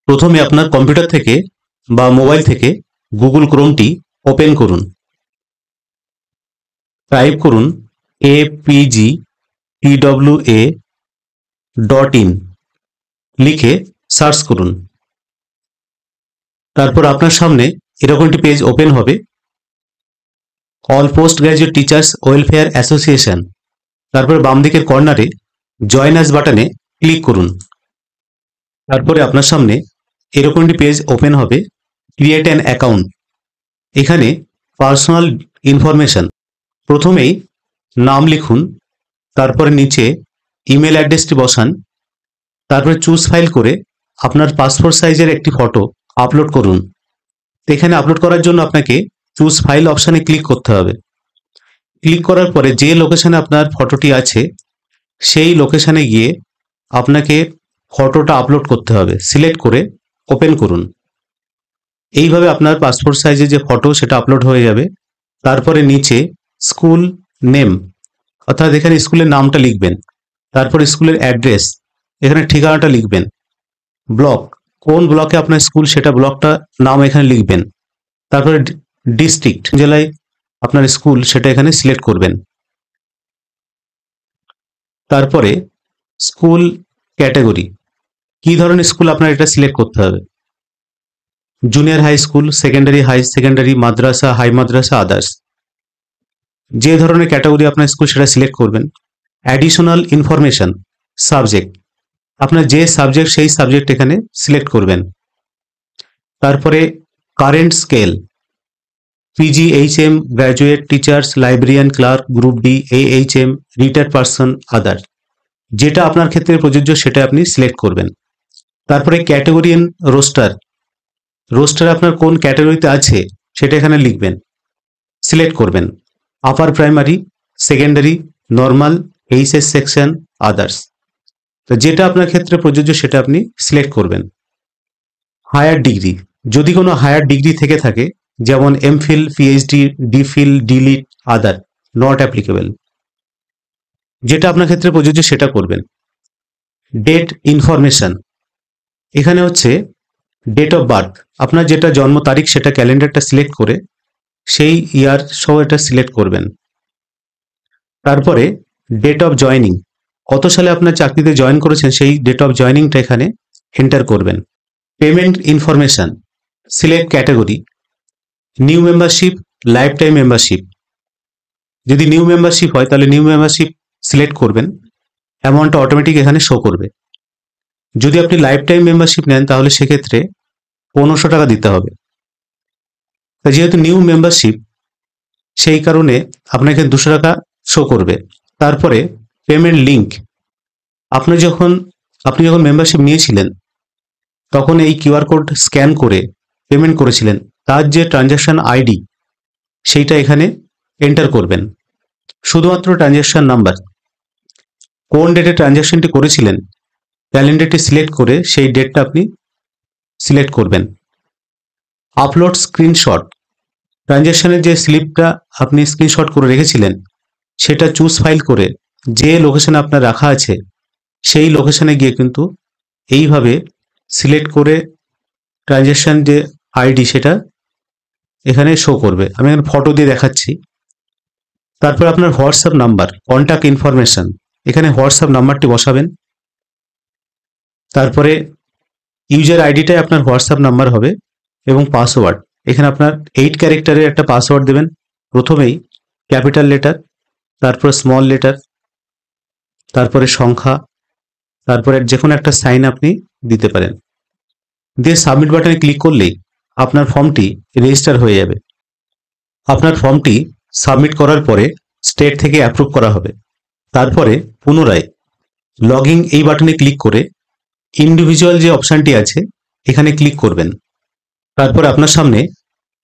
প্রথমে আপনার কম্পিউটার থেকে বা মোবাইল থেকে গুগল ক্রোমটি ওপেন করুন। টাইপ করুন apgtwa.in লিখে সার্চ করুন। তারপর আপনার সামনে এরকম একটি পেজ ওপেন হবে। All post graduate teachers welfare association, তারপর বাম দিকের কর্নারে জয়েন আস বাটনে ক্লিক করুন। তারপরে আপনার সামনে এরকম একটি পেজ ওপেন হবে। ক্রিয়েট অ্যান অ্যাকাউন্ট, এখানে পার্সোনাল ইনফরমেশন, প্রথমেই নাম লিখুন, তারপরে নিচে ইমেল অ্যাড্রেসটি বসান, তারপরে চুজ ফাইল করে আপনার পাসপোর্ট সাইজের একটি ফটো আপলোড করুন। এখানে আপলোড করার জন্য আপনাকে চুজ ফাইল অপশানে ক্লিক করতে হবে। ক্লিক করার পরে যে লোকেশনে আপনার ফটোটি আছে সেই লোকেশনে গিয়ে আপনাকে ফটোটা আপলোড করতে হবে। সিলেক্ট করে ওপেন করুন। এইভাবে আপনার পাসপোর্ট সাইজের যে ফটো সেটা আপলোড হয়ে যাবে। তারপরে নিচে স্কুল নেম, অর্থাৎ এখানে স্কুলের নামটা লিখবেন, তারপর স্কুলের অ্যাড্রেস, এখানে ঠিকানাটা লিখবেন, ব্লক, কোন ব্লকে আপনার স্কুল সেটা ব্লকটা নাম এখানে লিখবেন, তারপরে ডিস্ট্রিক্ট, জেলায় আপনার স্কুল সেটা এখানে সিলেক্ট করবেন। তারপরে স্কুল ক্যাটাগরি, কি ধরনের স্কুল আপনার এটা সিলেক্ট করতে হবে, junior high school, secondary, high secondary, মাদ্রাসা, হাই মাদ্রাসা, আদার্স, যে ধরনের ক্যাটাগরি আপনার স্কুল সেটা সিলেক্ট করবেন। অ্যাডিশনাল ইনফরমেশন, সাবজেক্ট, আপনার যে সাবজেক্ট সেই সাবজেক্ট এখানে সিলেক্ট করবেন। তারপরে current scale, PGHM, graduate, teachers, librarian, clerk, group D, HM, retired person, other, যেটা আপনার ক্ষেত্রে প্রযোজ্য সেটা আপনি সিলেক্ট করবেন। তারপরে ক্যাটাগরি ইন রোস্টার, রোস্টার আপনার কোন ক্যাটাগরিতে আছে সেটা এখানে লিখবেন, সিলেক্ট করবেন। Upper primary, secondary, normal, HS section, others, তো যেটা আপনার ক্ষেত্রে প্রযোজ্য সেটা আপনি সিলেক্ট করবেন। হায়ার ডিগ্রি, যদি কোনো হায়ার ডিগ্রি থেকে থাকে, যেমন MPhil, PhD, ডিফিল, delete, other, not applicable, যেটা আপনার ক্ষেত্রে প্রযোজ্য সেটা করবেন। ডেট ইনফরমেশন, এখানে হচ্ছে ডেট অফ বার্থ, আপনার যেটা জন্ম তারিখ সেটা ক্যালেন্ডারটা সিলেক্ট করে সেই ইয়ার সহ এটা সিলেক্ট করবেন। তারপরে ডেট অফ জয়নিং, কত সালে আপনার চাকরিতে জয়েন করেছেন সেই ডেট অফ জয়নিংটা এখানে এন্টার করবেন। Payment information, select category, new membership, life time membership, যদি নিউ মেম্বারশিপ হয় তাহলে নিউ মেম্বারশিপ সিলেক্ট করবেন, অ্যামাউন্টটা অটোমেটিক এখানে শো করবে। যদি আপনি লাইফ টাইম মেম্বারশিপ নেন তাহলে সেক্ষেত্রে 1500 টাকা দিতে হবে। যেহেতু নিউ মেম্বারশিপ সেই কারণে আপনাকে 200 টাকা শো করবে। তারপরে পেমেন্ট লিঙ্ক, আপনি যখন মেম্বারশিপ নিয়েছিলেন তখন এই কিউআর কোড স্ক্যান করে পেমেন্ট করেছিলেন, তার যে ট্রানজ্যাকশন আইডি সেইটা এখানে এন্টার করবেন। শুধুমাত্র ট্রানজ্যাকশন নাম্বার, কোন ডেটে ট্রানজ্যাকশনটি করেছিলেন ক্যালেন্ডারটি সিলেক্ট করে সেই ডেটটা আপনি সিলেক্ট করবেন। আপলোড স্ক্রিনশট, ট্রানজ্যাকশনের যে স্লিপটা আপনি স্ক্রিনশট করে রেখেছিলেন সেটা চুজ ফাইল করে যে লোকেশনে আপনার রাখা আছে সেই লোকেশনে গিয়ে কিন্তু এইভাবে সিলেক্ট করে ট্রানজ্যাকশন যে আইডি সেটা এখানে শো করবে। আমি এখানে ফটো দিয়ে দেখাচ্ছি। তারপর আপনার হোয়াটসঅ্যাপ নাম্বার, কন্ট্যাক্ট ইনফরমেশন, এখানে হোয়াটসঅ্যাপ নাম্বারটি বসাবেন। তারপরে ইউজার আইডিটাই আপনার হোয়াটসঅ্যাপ নাম্বার হবে এবং পাসওয়ার্ড, এখানে আপনার 8 ক্যারেক্টারের একটা পাসওয়ার্ড দেবেন। প্রথমেই ক্যাপিটাল লেটার, তারপর স্মল লেটার, তারপরে সংখ্যা, তারপরে যে কোনো একটা সাইন আপনি দিতে পারেন। দিয়ে সাবমিট বাটনে ক্লিক করলেই আপনার ফর্মটি রেজিস্টার হয়ে যাবে। আপনার ফর্মটি সাবমিট করার পরে স্টেট থেকে অ্যাপ্রুভ করা হবে। তারপরে পুনরায় লগইন এই বাটনে ক্লিক করে ইন্ডিভিজুয়াল যে অপশানটি আছে এখানে ক্লিক করবেন। তারপর আপনার সামনে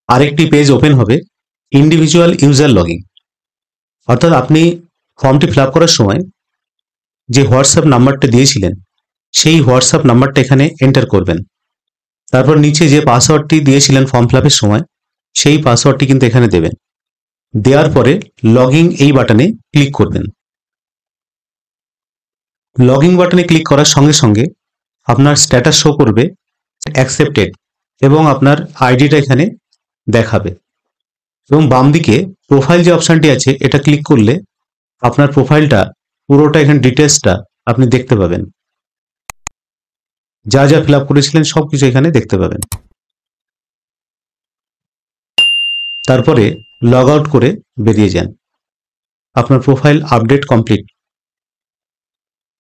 আরেকটি পেজ ওপেন হবে, ইন্ডিভিজুয়াল ইউজার লগইন, অর্থাৎ আপনি ফর্মটি ফিল আপ করার সময় যে হোয়াটসঅ্যাপ নাম্বারটা দিয়েছিলেন সেই হোয়াটসঅ্যাপ নাম্বারটা এখানে এন্টার করবেন। তারপর নিচে যে পাসওয়ার্ডটি দিয়েছিলেন ফর্ম ফিল আপের সময় সেই পাসওয়ার্ডটি কিন্তু এখানে দেবেন। দেওয়ার পরে লগইন এই বাটনে ক্লিক করবেন। লগইন বাটনে ক্লিক করার সঙ্গে সঙ্গে আপনার স্ট্যাটাস শো করবে অ্যাকসেপ্টেড এবং আপনার আইডিটা এখানে দেখাবে। এবং বাম দিকে প্রোফাইল যে অপশনটি আছে এটা ক্লিক করলে আপনার প্রোফাইলটা পুরোটা এখানে ডিটেলসটা আপনি দেখতে পাবেন, যা যা ফিল আপ করেছিলেন সবকিছু এখানে দেখতে পাবেন। তারপরে লগ আউট করে বেরিয়ে যান। আপনার প্রোফাইল আপডেট কমপ্লিট।